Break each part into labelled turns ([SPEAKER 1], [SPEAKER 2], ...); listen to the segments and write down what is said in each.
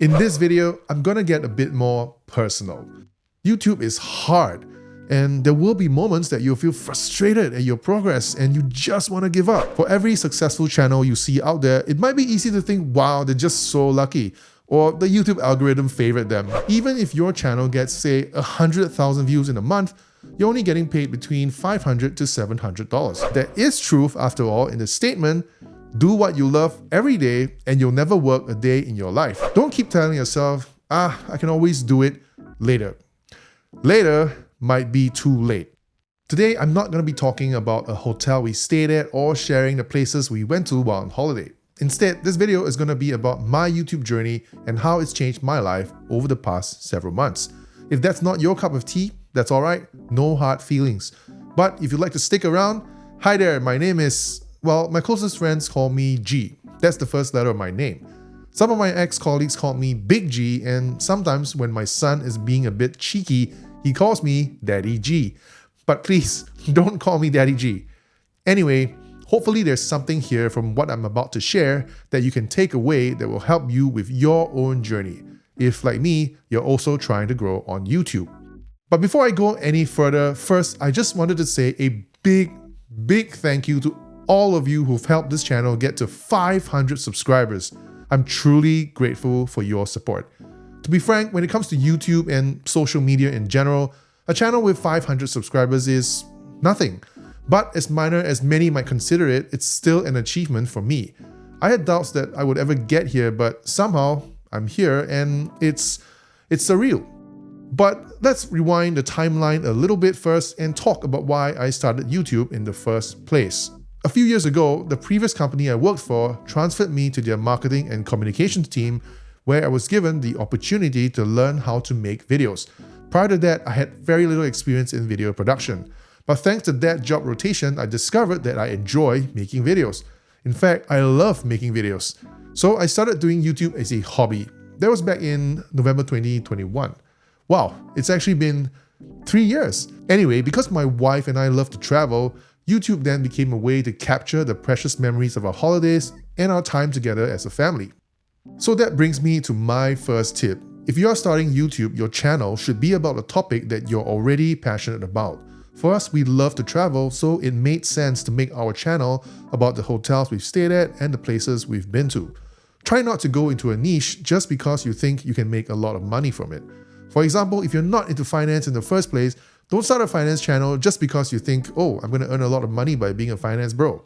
[SPEAKER 1] In this video, I'm gonna get a bit more personal. YouTube is hard, and there will be moments that you'll feel frustrated at your progress and you just want to give up. For every successful channel you see out there, it might be easy to think, wow, they're just so lucky, or the YouTube algorithm favored them. Even if your channel gets, say, 100,000 views in a month, you're only getting paid between $500 to $700. There is truth, after all, in the statement, do what you love every day and you'll never work a day in your life. Don't keep telling yourself, I can always do it later. Later might be too late. Today, I'm not going to be talking about a hotel we stayed at or sharing the places we went to while on holiday. Instead, this video is going to be about my YouTube journey and how it's changed my life over the past several months. If that's not your cup of tea, that's alright, no hard feelings. But if you'd like to stick around, hi there, my name is, well, my closest friends call me G. That's the first letter of my name. Some of my ex-colleagues call me Big G, and sometimes when my son is being a bit cheeky, he calls me Daddy G. But please, don't call me Daddy G. Anyway, hopefully there's something here from what I'm about to share that you can take away that will help you with your own journey, if, like me, you're also trying to grow on YouTube. But before I go any further, first, I just wanted to say a big thank you to all of you who've helped this channel get to 500 subscribers. I'm truly grateful for your support. To be frank, when it comes to YouTube and social media in general, a channel with 500 subscribers is nothing. But as minor as many might consider it, it's still an achievement for me. I had doubts that I would ever get here, but somehow I'm here and it's surreal. But let's rewind the timeline a little bit first and talk about why I started YouTube in the first place. A few years ago, the previous company I worked for transferred me to their marketing and communications team, where I was given the opportunity to learn how to make videos. Prior to that, I had very little experience in video production. But thanks to that job rotation, I discovered that I enjoy making videos. In fact, I love making videos. So I started doing YouTube as a hobby. That was back in November 2021. Wow, it's actually been 3 years. Anyway, because my wife and I love to travel, YouTube then became a way to capture the precious memories of our holidays and our time together as a family. So that brings me to my first tip. If you are starting YouTube, your channel should be about a topic that you're already passionate about. For us, we love to travel, so it made sense to make our channel about the hotels we've stayed at and the places we've been to. Try not to go into a niche just because you think you can make a lot of money from it. For example, if you're not into finance in the first place, don't start a finance channel just because you think, oh, I'm going to earn a lot of money by being a finance bro.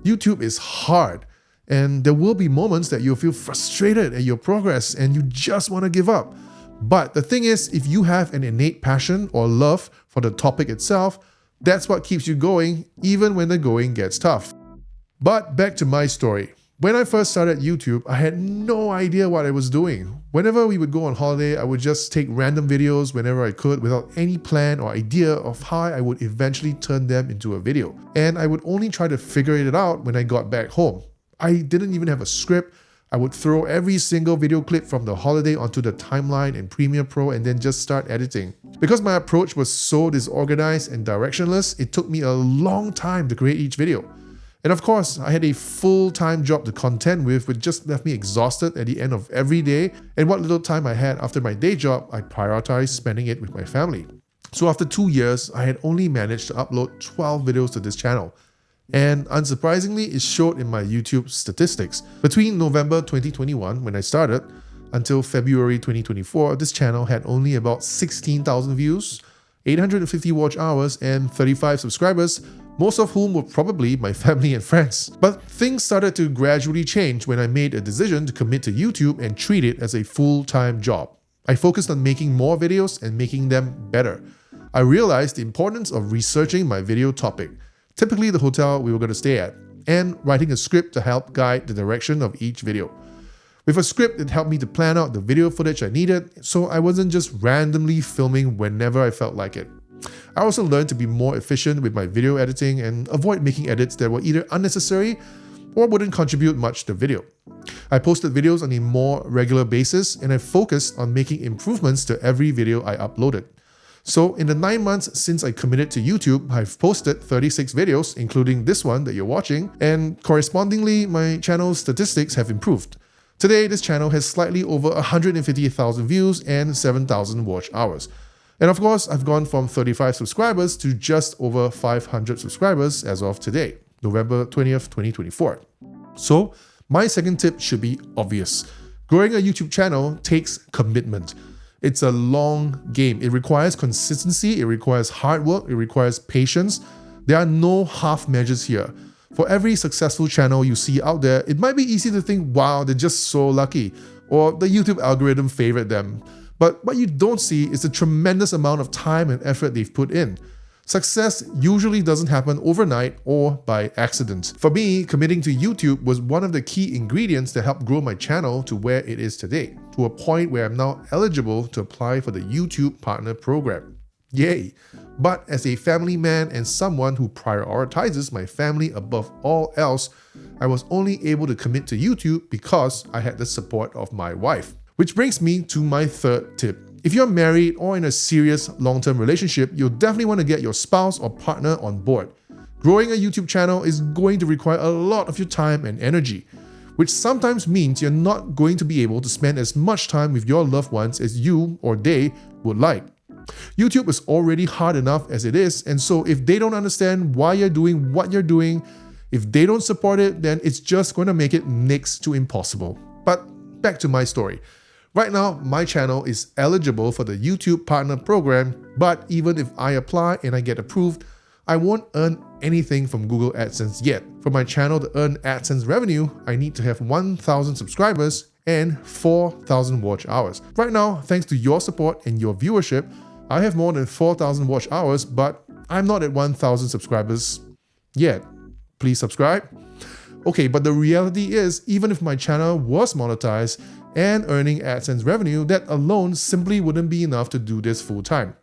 [SPEAKER 1] YouTube is hard, and there will be moments that you'll feel frustrated at your progress and you just want to give up. But the thing is, if you have an innate passion or love for the topic itself, that's what keeps you going even when the going gets tough. But back to my story. When I first started YouTube, I had no idea what I was doing. Whenever we would go on holiday, I would just take random videos whenever I could without any plan or idea of how I would eventually turn them into a video. And I would only try to figure it out when I got back home. I didn't even have a script. I would throw every single video clip from the holiday onto the timeline in Premiere Pro and then just start editing. Because my approach was so disorganized and directionless, it took me a long time to create each video. And of course, I had a full-time job to contend with, which just left me exhausted at the end of every day, and what little time I had after my day job, I prioritized spending it with my family. So after 2 years, I had only managed to upload 12 videos to this channel. And unsurprisingly, it showed in my YouTube statistics. Between November 2021, when I started, until February 2024, this channel had only about 16,000 views, 850 watch hours, and 35 subscribers, most of whom were probably my family and friends. But things started to gradually change when I made a decision to commit to YouTube and treat it as a full-time job. I focused on making more videos and making them better. I realized the importance of researching my video topic, typically the hotel we were going to stay at, and writing a script to help guide the direction of each video. With a script, it helped me to plan out the video footage I needed, so I wasn't just randomly filming whenever I felt like it. I also learned to be more efficient with my video editing and avoid making edits that were either unnecessary or wouldn't contribute much to the video. I posted videos on a more regular basis, and I focused on making improvements to every video I uploaded. So in the 9 months since I committed to YouTube, I've posted 36 videos, including this one that you're watching, and correspondingly, my channel's statistics have improved. Today, this channel has slightly over 150,000 views and 7,000 watch hours. And of course, I've gone from 35 subscribers to just over 500 subscribers as of today, November 20th, 2024. So, my second tip should be obvious. Growing a YouTube channel takes commitment. It's a long game. It requires consistency, it requires hard work, it requires patience. There are no half measures here. For every successful channel you see out there, it might be easy to think, wow, they're just so lucky, or the YouTube algorithm favored them. But what you don't see is the tremendous amount of time and effort they've put in. Success usually doesn't happen overnight or by accident. For me, committing to YouTube was one of the key ingredients that helped grow my channel to where it is today, to a point where I'm now eligible to apply for the YouTube Partner Program. Yay! But as a family man and someone who prioritizes my family above all else, I was only able to commit to YouTube because I had the support of my wife. Which brings me to my third tip. If you're married or in a serious long-term relationship, you'll definitely want to get your spouse or partner on board. Growing a YouTube channel is going to require a lot of your time and energy, which sometimes means you're not going to be able to spend as much time with your loved ones as you or they would like. YouTube is already hard enough as it is, and so if they don't understand why you're doing what you're doing, if they don't support it, then it's just going to make it next to impossible. But back to my story. Right now, my channel is eligible for the YouTube Partner Program, but even if I apply and I get approved, I won't earn anything from Google AdSense yet. For my channel to earn AdSense revenue, I need to have 1,000 subscribers and 4,000 watch hours. Right now, thanks to your support and your viewership, I have more than 4,000 watch hours, but I'm not at 1,000 subscribers yet. Please subscribe. Okay, but the reality is, even if my channel was monetized and earning AdSense revenue, that alone simply wouldn't be enough to do this full time.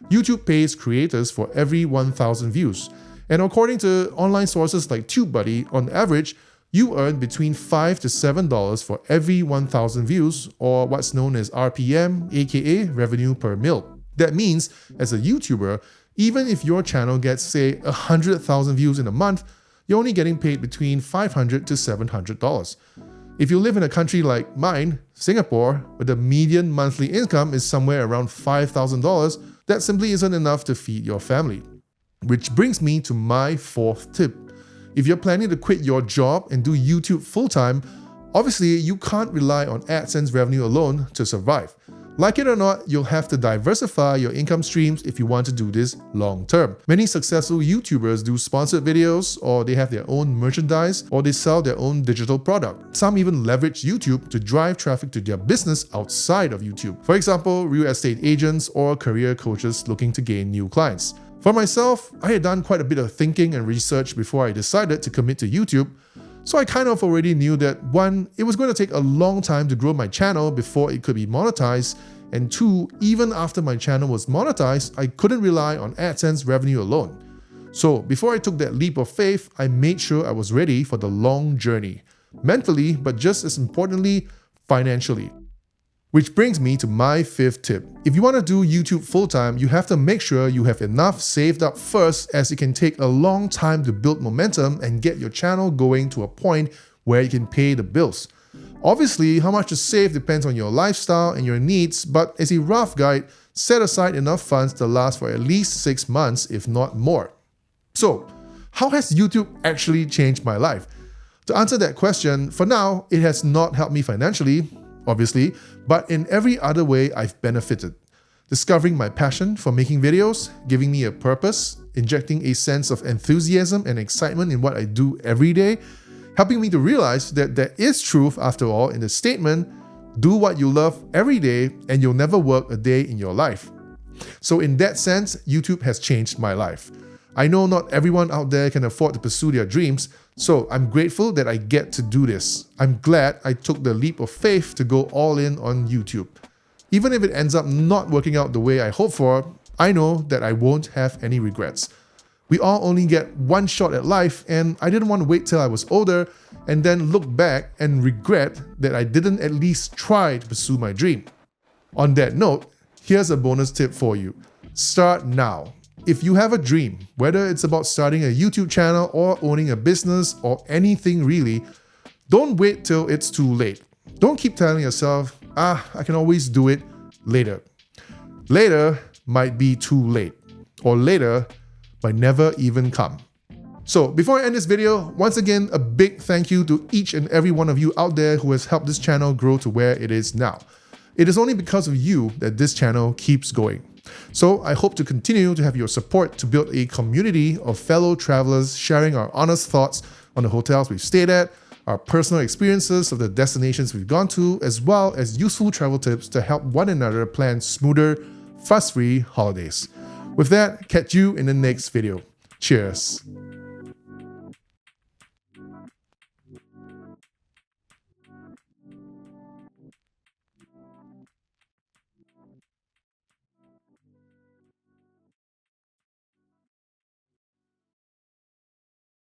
[SPEAKER 1] YouTube pays creators for every 1,000 views, and according to online sources like TubeBuddy, on average, you earn between $5 to $7 for every 1,000 views, or what's known as RPM, aka revenue per mil. That means, as a YouTuber, even if your channel gets, say, 100,000 views in a month, you're only getting paid between $500 to $700. If you live in a country like mine, Singapore, where the median monthly income is somewhere around $5,000, that simply isn't enough to feed your family. Which brings me to my fourth tip. If you're planning to quit your job and do YouTube full-time, obviously you can't rely on AdSense revenue alone to survive. Like it or not, you'll have to diversify your income streams if you want to do this long term. Many successful YouTubers do sponsored videos, or they have their own merchandise, or they sell their own digital product. Some even leverage YouTube to drive traffic to their business outside of YouTube. For example, real estate agents or career coaches looking to gain new clients. For myself, I had done quite a bit of thinking and research before I decided to commit to YouTube. So I kind of already knew that 1, it was going to take a long time to grow my channel before it could be monetized, and 2, even after my channel was monetized, I couldn't rely on AdSense revenue alone. So before I took that leap of faith, I made sure I was ready for the long journey, mentally, but just as importantly, financially. Which brings me to my fifth tip. If you want to do YouTube full-time, you have to make sure you have enough saved up first, as it can take a long time to build momentum and get your channel going to a point where you can pay the bills. Obviously, how much to save depends on your lifestyle and your needs, but as a rough guide, set aside enough funds to last for at least 6 months, if not more. So, how has YouTube actually changed my life? To answer that question, for now, it has not helped me financially, obviously, but in every other way I've benefited. Discovering my passion for making videos, giving me a purpose, injecting a sense of enthusiasm and excitement in what I do every day, helping me to realize that there is truth after all in the statement, do what you love every day and you'll never work a day in your life. So in that sense, YouTube has changed my life. I know not everyone out there can afford to pursue their dreams, so I'm grateful that I get to do this. I'm glad I took the leap of faith to go all in on YouTube. Even if it ends up not working out the way I hope for, I know that I won't have any regrets. We all only get one shot at life, and I didn't want to wait till I was older and then look back and regret that I didn't at least try to pursue my dream. On that note, here's a bonus tip for you. Start now. If you have a dream, whether it's about starting a YouTube channel or owning a business or anything really, don't wait till it's too late. Don't keep telling yourself, I can always do it later. Later might be too late, or later might never even come. So before I end this video, once again, a big thank you to each and every one of you out there who has helped this channel grow to where it is now. It is only because of you that this channel keeps going. So I hope to continue to have your support to build a community of fellow travelers sharing our honest thoughts on the hotels we've stayed at, our personal experiences of the destinations we've gone to, as well as useful travel tips to help one another plan smoother, fuss-free holidays. With that, catch you in the next video. Cheers.